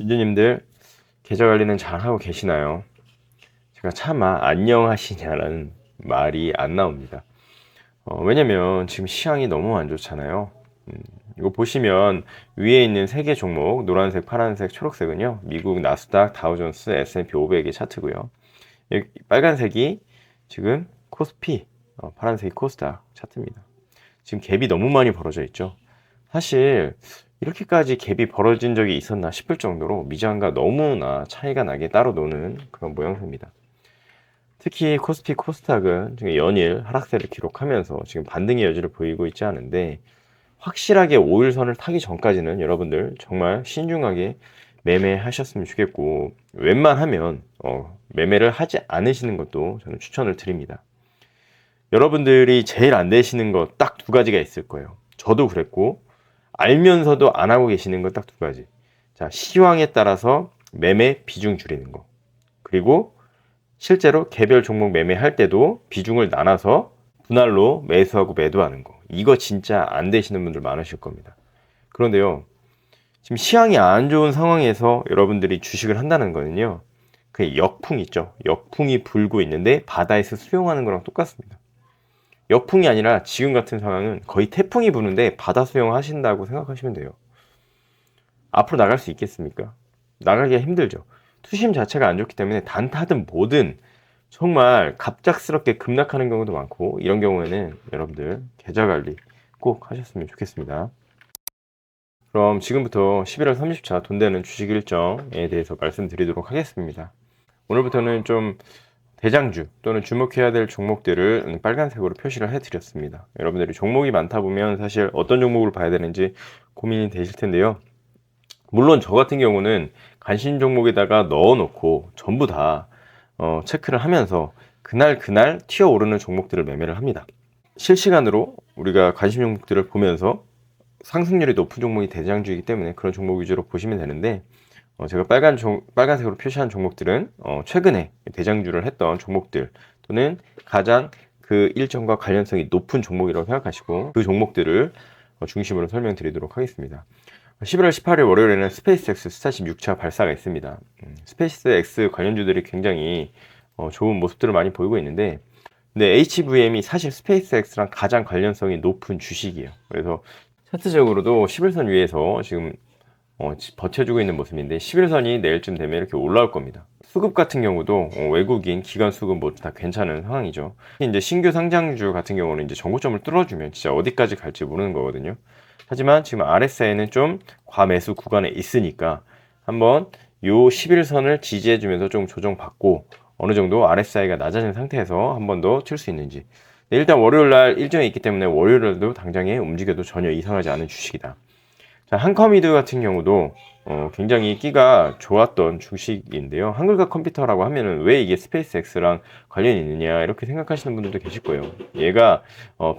유저님들 계좌 관리는 잘 하고 계시나요? 제가 차마 안녕하시냐라는 말이 안 나옵니다. 왜냐면 지금 시황이 너무 안 좋잖아요. 이거 보시면 위에 있는 세 개 종목 노란색, 파란색, 초록색은요 미국 나스닥, 다우존스, S&P 500의 차트고요. 여기 빨간색이 지금 코스피, 파란색이 코스닥 차트입니다. 지금 갭이 너무 많이 벌어져 있죠. 사실 이렇게까지 갭이 벌어진 적이 있었나 싶을 정도로 미장과 너무나 차이가 나게 따로 노는 그런 모양새입니다. 특히 코스피 코스닥은 지금 연일 하락세를 기록하면서 지금 반등의 여지를 보이고 있지 않은데, 확실하게 5일선을 타기 전까지는 여러분들 정말 신중하게 매매하셨으면 좋겠고, 웬만하면 매매를 하지 않으시는 것도 저는 추천을 드립니다. 여러분들이 제일 안 되시는 거 딱 두 가지가 있을 거예요. 저도 그랬고 알면서도 안 하고 계시는 거 딱 두 가지. 자, 시황에 따라서 매매 비중 줄이는 거, 그리고 실제로 개별 종목 매매할 때도 비중을 나눠서 분할로 매수하고 매도하는 거. 이거 진짜 안 되시는 분들 많으실 겁니다. 그런데요, 지금 시황이 안 좋은 상황에서 여러분들이 주식을 한다는 거는요, 그 역풍 있죠. 역풍이 불고 있는데 바다에서 수영하는 거랑 똑같습니다. 역풍이 아니라 지금 같은 상황은 거의 태풍이 부는데 바다 수영하신다고 생각하시면 돼요. 앞으로 나갈 수 있겠습니까? 나가기가 힘들죠. 투심 자체가 안 좋기 때문에 단타든 뭐든 정말 갑작스럽게 급락하는 경우도 많고, 이런 경우에는 여러분들 계좌 관리 꼭 하셨으면 좋겠습니다. 그럼 지금부터 11월 30차 돈 되는 주식 일정에 대해서 말씀드리도록 하겠습니다. 오늘부터는 좀 대장주 또는 주목해야 될 종목들을 빨간색으로 표시를 해드렸습니다. 여러분들이 종목이 많다 보면 사실 어떤 종목을 봐야 되는지 고민이 되실 텐데요. 물론 저 같은 경우는 관심 종목에다가 넣어놓고 전부 다 체크를 하면서 그날 튀어오르는 종목들을 매매를 합니다. 실시간으로 우리가 관심 종목들을 보면서 상승률이 높은 종목이 대장주이기 때문에 그런 종목 위주로 보시면 되는데, 제가 빨간색으로 표시한 종목들은 최근에 대장주를 했던 종목들 또는 가장 그 일정과 관련성이 높은 종목이라고 생각하시고 그 종목들을 중심으로 설명드리도록 하겠습니다. 11월 18일 월요일에는 스페이스X 스타쉽 6차 발사가 있습니다. 스페이스X 관련주들이 굉장히 좋은 모습들을 많이 보이고 있는데, 근데 HVM이 사실 스페이스X랑 가장 관련성이 높은 주식이에요. 그래서 차트적으로도 11선 위에서 지금 버텨주고 있는 모습인데, 11선이 내일쯤 되면 이렇게 올라올 겁니다. 수급 같은 경우도 외국인, 기관 수급 모두 다 괜찮은 상황이죠. 이제 신규 상장주 같은 경우는 이제 정고점을 뚫어주면 진짜 어디까지 갈지 모르는 거거든요. 하지만 지금 RSI는 좀 과매수 구간에 있으니까 한번 요 11선을 지지해주면서 좀 조정받고 어느 정도 RSI가 낮아진 상태에서 한 번 더 칠 수 있는지. 일단 월요일날 일정이 있기 때문에 월요일날도 당장에 움직여도 전혀 이상하지 않은 주식이다. 자, 한컴미드 같은 경우도 굉장히 끼가 좋았던 주식인데요. 한글과 컴퓨터라고 하면은 왜 이게 스페이스X랑 관련이 있느냐 이렇게 생각하시는 분들도 계실 거예요. 얘가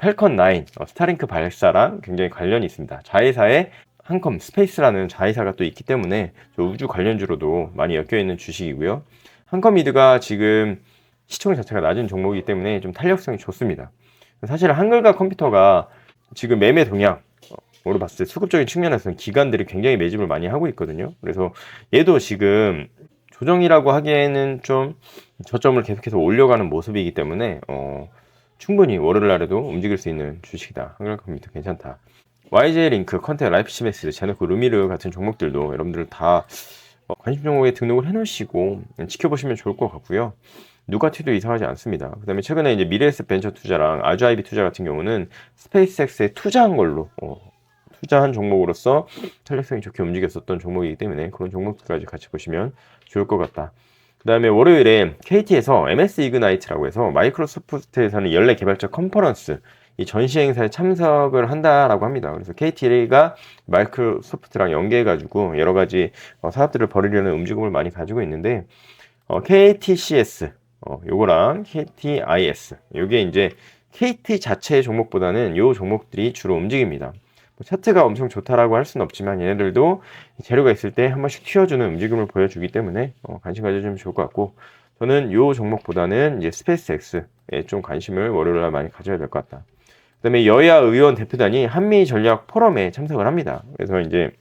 펠컨 9 스타링크 발사랑 굉장히 관련이 있습니다. 자회사에 한컴 스페이스라는 자회사가 또 있기 때문에 우주 관련주로도 많이 엮여 있는 주식이고요. 한컴미드가 지금 시총 자체가 낮은 종목이기 때문에 좀 탄력성이 좋습니다. 사실 한글과 컴퓨터가 지금 매매 동향 으로 봤을 때 수급적인 측면에서는 기관들이 굉장히 매집을 많이 하고 있거든요. 그래서 얘도 지금 조정이라고 하기에는 좀 저점을 계속해서 올려가는 모습이기 때문에 충분히 월요일 날에도 움직일 수 있는 주식이다. 한글컴퓨터 괜찮다. YJ링크, 컨테, 라이프시메스, 제노코, 루미르 같은 종목들도 여러분들 다 관심 종목에 등록을 해놓으시고 지켜보시면 좋을 것 같고요. 누가티도 이상하지 않습니다. 그 다음에 최근에 이제 미래에셋 벤처 투자랑 아주아이비 투자 같은 경우는 스페이스X에 투자한 걸로 투자한 종목으로서 탄력성이 좋게 움직였었던 종목이기 때문에 그런 종목들까지 같이 보시면 좋을 것 같다. 그 다음에 월요일에 KT에서 MS 이그나이트라고 해서 마이크로소프트에서는 연례 개발자 컨퍼런스 이 전시 행사에 참석을 한다라고 합니다. 그래서 KT가 마이크로소프트랑 연계해가지고 여러 가지 사업들을 벌이려는 움직임을 많이 가지고 있는데, KTCS 요거랑 KTIS 요게 이제 KT 자체의 종목보다는 요 종목들이 주로 움직입니다. 차트가 엄청 좋다라고 할 수는 없지만 얘네들도 재료가 있을 때 한 번씩 튀어주는 움직임을 보여주기 때문에 관심 가져주면 좋을 것 같고, 저는 요 종목보다는 이제 스페이스X에 좀 관심을 월요일날 많이 가져야 될 것 같다. 그 다음에 여야 의원 대표단이 한미 전략 포럼에 참석을 합니다. 그래서 이제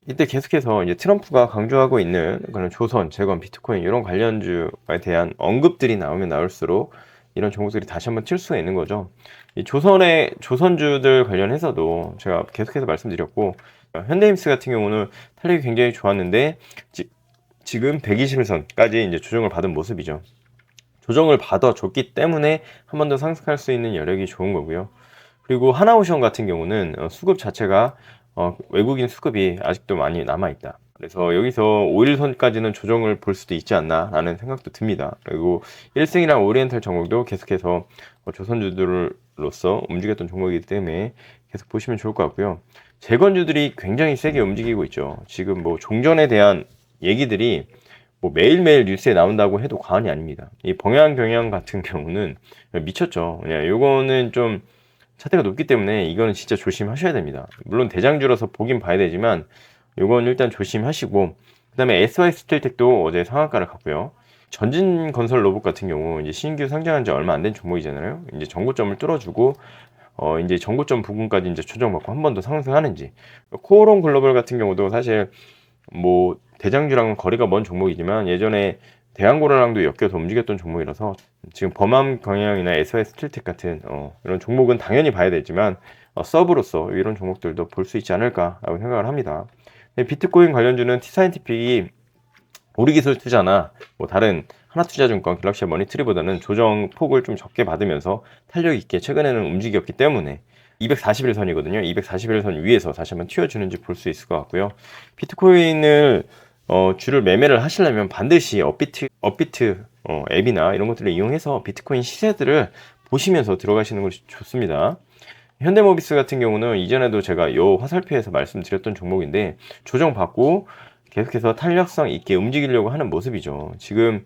이때 계속해서 이제 트럼프가 강조하고 있는 그런 조선, 재건, 비트코인 이런 관련주에 대한 언급들이 나오면 나올수록 이런 종목들이 다시 한번 튈 수가 있는 거죠. 이 조선주들 관련해서도 제가 계속해서 말씀드렸고, 현대임스 같은 경우는 탄력이 굉장히 좋았는데 지금 121선까지 이제 조정을 받은 모습이죠. 조정을 받아줬기 때문에 한 번 더 상승할 수 있는 여력이 좋은 거고요. 그리고 하나오션 같은 경우는 수급 자체가 외국인 수급이 아직도 많이 남아있다. 그래서 여기서 5일선까지는 조정을 볼 수도 있지 않나 라는 생각도 듭니다. 그리고 1승이랑 오리엔탈 종목도 계속해서 조선주들로서 움직였던 종목이기 때문에 계속 보시면 좋을 것 같고요. 재건주들이 굉장히 세게 움직이고 있죠. 지금 뭐 종전에 대한 얘기들이 뭐 매일매일 뉴스에 나온다고 해도 과언이 아닙니다. 이 범양 경영 같은 경우는 미쳤죠. 그냥 요거는 좀 차트가 높기 때문에 이거는 진짜 조심하셔야 됩니다. 물론 대장주라서 보긴 봐야 되지만 요건 일단 조심하시고, 그 다음에 SY 스틸텍도 어제 상한가를 갔고요. 전진건설 로봇 같은 경우 이제 신규 상장한 지 얼마 안 된 종목이잖아요. 이제 정고점을 뚫어주고 이제 정고점 부분까지 이제 조정받고 한 번 더 상승하는지. 코오롱 글로벌 같은 경우도 사실 뭐 대장주랑은 거리가 먼 종목이지만 예전에 대한고래랑도 엮여서 움직였던 종목이라서 지금 범암 경영이나 SY 스틸텍 같은 이런 종목은 당연히 봐야 되지만 서브로서 이런 종목들도 볼 수 있지 않을까라고 생각을 합니다. 비트코인 관련주는 T사이언티픽이 우리기술 투자나 뭐 다른 하나투자증권, 갤럭시 머니트리보다는 조정 폭을 좀 적게 받으면서 탄력 있게 최근에는 움직였기 때문에 241선이거든요. 241선 위에서 다시 한번 튀어주는지 볼 수 있을 것 같고요. 비트코인을 주를 매매를 하시려면 반드시 업비트 앱이나 이런 것들을 이용해서 비트코인 시세들을 보시면서 들어가시는 것이 좋습니다. 현대모비스 같은 경우는 이전에도 제가 요 화살표에서 말씀드렸던 종목인데 조정받고 계속해서 탄력성 있게 움직이려고 하는 모습이죠. 지금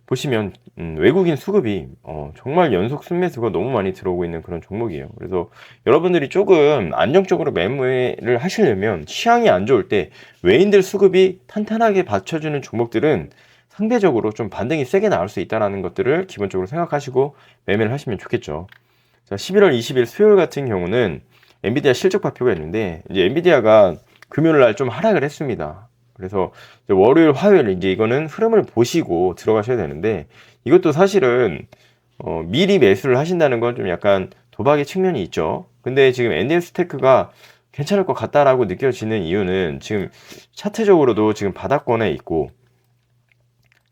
보시면 외국인 수급이 정말 연속 순매수가 너무 많이 들어오고 있는 그런 종목이에요. 그래서 여러분들이 조금 안정적으로 매매를 하시려면 시황이 안 좋을 때 외인들 수급이 탄탄하게 받쳐주는 종목들은 상대적으로 좀 반등이 세게 나올 수 있다는 것들을 기본적으로 생각하시고 매매를 하시면 좋겠죠. 자, 11월 20일 수요일 같은 경우는 엔비디아 실적 발표가 있는데 이제 엔비디아가 금요일 날 좀 하락을 했습니다. 그래서 월요일, 화요일 이제 이거는 흐름을 보시고 들어가셔야 되는데 이것도 사실은 미리 매수를 하신다는 건 좀 약간 도박의 측면이 있죠. 근데 지금 엔디스테크가 괜찮을 것 같다라고 느껴지는 이유는 지금 차트적으로도 지금 바닥권에 있고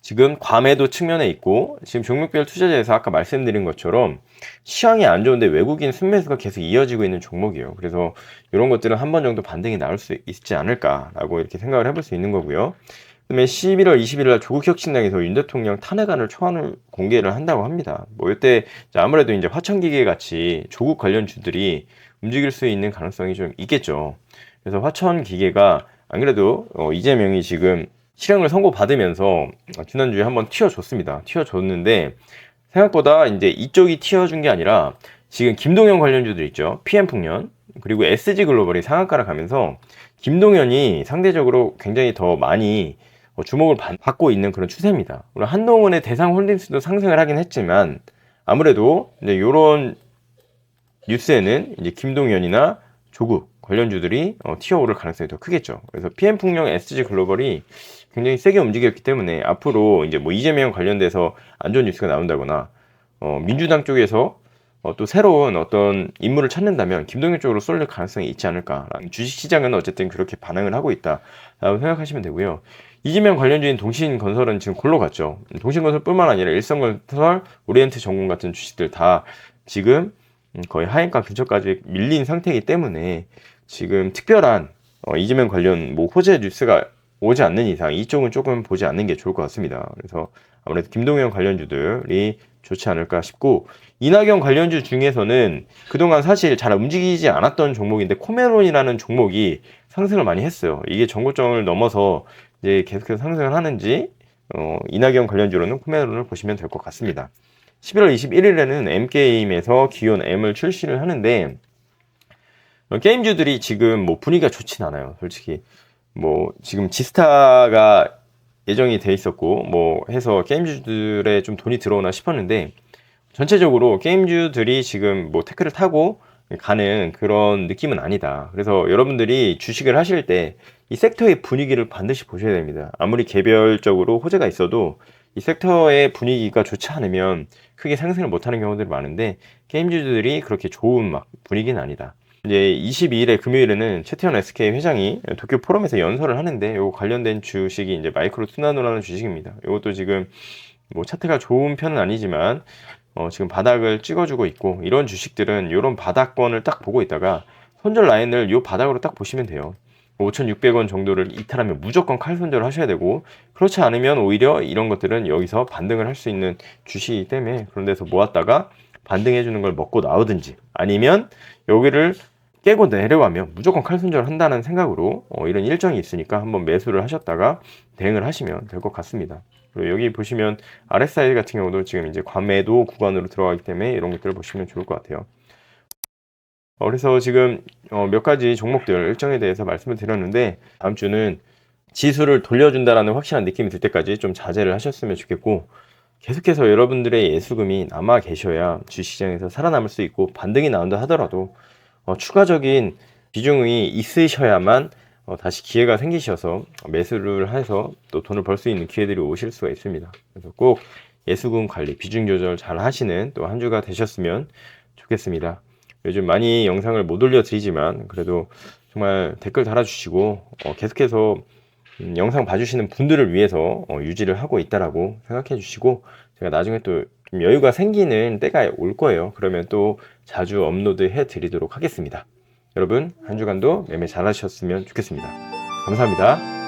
지금 과매도 측면에 있고 지금 종목별 투자자에서 아까 말씀드린 것처럼 시황이 안 좋은데 외국인 순매수가 계속 이어지고 있는 종목이에요. 그래서 이런 것들은 한 번 정도 반등이 나올 수 있지 않을까라고 이렇게 생각을 해볼 수 있는 거고요. 그다음에 11월 20일 날 조국 혁신당에서 윤 대통령 탄핵안을 초안을 공개를 한다고 합니다. 뭐 이때 아무래도 이제 화천기계 같이 조국 관련 주들이 움직일 수 있는 가능성이 좀 있겠죠. 그래서 화천기계가 안 그래도 이재명이 지금 실형을 선고받으면서 지난주에 한번 튀어줬습니다. 튀어줬는데 생각보다 이제 이쪽이 튀어준 게 아니라 지금 김동연 관련주들 있죠. PM풍년 그리고 SG글로벌이 상한가를 가면서 김동연이 상대적으로 굉장히 더 많이 주목을 받고 있는 그런 추세입니다. 물론 한동훈의 대상홀딩스도 상승을 하긴 했지만 아무래도 이제 이런 뉴스에는 이제 김동연이나 조국 관련주들이 튀어오를 가능성이 더 크겠죠. 그래서 PM풍령 SG글로벌이 굉장히 세게 움직였기 때문에 앞으로 이제 뭐 이재명 관련돼서 안 좋은 뉴스가 나온다거나 민주당 쪽에서 또 새로운 어떤 인물을 찾는다면 김동연 쪽으로 쏠릴 가능성이 있지 않을까. 주식시장은 어쨌든 그렇게 반응을 하고 있다라고 생각하시면 되고요. 이재명 관련주인 동신건설은 지금 골로 갔죠. 동신건설뿐만 아니라 일성건설, 오리엔트전공 같은 주식들 다 지금 거의 하한가 근처까지 밀린 상태이기 때문에 지금 특별한 이재명 관련 뭐 호재 뉴스가 오지 않는 이상 이쪽은 조금 보지 않는 게 좋을 것 같습니다. 그래서 아무래도 김동연 관련주들이 좋지 않을까 싶고, 이낙연 관련주 중에서는 그동안 사실 잘 움직이지 않았던 종목인데 코메론이라는 종목이 상승을 많이 했어요. 이게 정고점을 넘어서 이제 계속해서 상승을 하는지 이낙연 관련주로는 코메론을 보시면 될 것 같습니다. 11월 21일에는 M게임에서 기온 M을 출시를 하는데 게임주들이 지금 뭐 분위기가 좋진 않아요. 솔직히 뭐 지금 지스타가 예정이 돼 있었고 뭐 해서 게임주들에 좀 돈이 들어오나 싶었는데 전체적으로 게임주들이 지금 뭐 테크를 타고 가는 그런 느낌은 아니다. 그래서 여러분들이 주식을 하실 때 이 섹터의 분위기를 반드시 보셔야 됩니다. 아무리 개별적으로 호재가 있어도 이 섹터의 분위기가 좋지 않으면 크게 상승을 못하는 경우들이 많은데, 게임주들이 그렇게 좋은 막 분위기는 아니다. 이제 22일에 금요일에는 최태원 SK 회장이 도쿄 포럼에서 연설을 하는데, 요 관련된 주식이 이제 마이크로 투나노라는 주식입니다. 이것도 지금 뭐 차트가 좋은 편은 아니지만 지금 바닥을 찍어주고 있고, 이런 주식들은 이런 바닥권을 딱 보고 있다가 손절 라인을 요 바닥으로 딱 보시면 돼요. 5,600원 정도를 이탈하면 무조건 칼 손절을 하셔야 되고, 그렇지 않으면 오히려 이런 것들은 여기서 반등을 할 수 있는 주식이기 때문에 그런 데서 모았다가 반등해 주는 걸 먹고 나오든지, 아니면 여기를 깨고 내려가면 무조건 칼 손절을 한다는 생각으로 이런 일정이 있으니까 한번 매수를 하셨다가 대응을 하시면 될 것 같습니다. 그리고 여기 보시면 RSI 같은 경우도 지금 이제 과매도 구간으로 들어가기 때문에 이런 것들을 보시면 좋을 것 같아요. 그래서 지금 몇 가지 종목들 일정에 대해서 말씀을 드렸는데, 다음 주는 지수를 돌려준다라는 확실한 느낌이 들 때까지 좀 자제를 하셨으면 좋겠고, 계속해서 여러분들의 예수금이 남아 계셔야 주식시장에서 살아남을 수 있고, 반등이 나온다 하더라도 추가적인 비중이 있으셔야만 다시 기회가 생기셔서 매수를 해서 또 돈을 벌 수 있는 기회들이 오실 수가 있습니다. 그래서 꼭 예수금 관리, 비중 조절 잘 하시는 또 한 주가 되셨으면 좋겠습니다. 요즘 많이 영상을 못 올려드리지만 그래도 정말 댓글 달아주시고 계속해서 영상 봐주시는 분들을 위해서 유지를 하고 있다라고 생각해 주시고, 제가 나중에 또 좀 여유가 생기는 때가 올 거예요. 그러면 또 자주 업로드 해 드리도록 하겠습니다. 여러분 한 주간도 매매 잘 하셨으면 좋겠습니다. 감사합니다.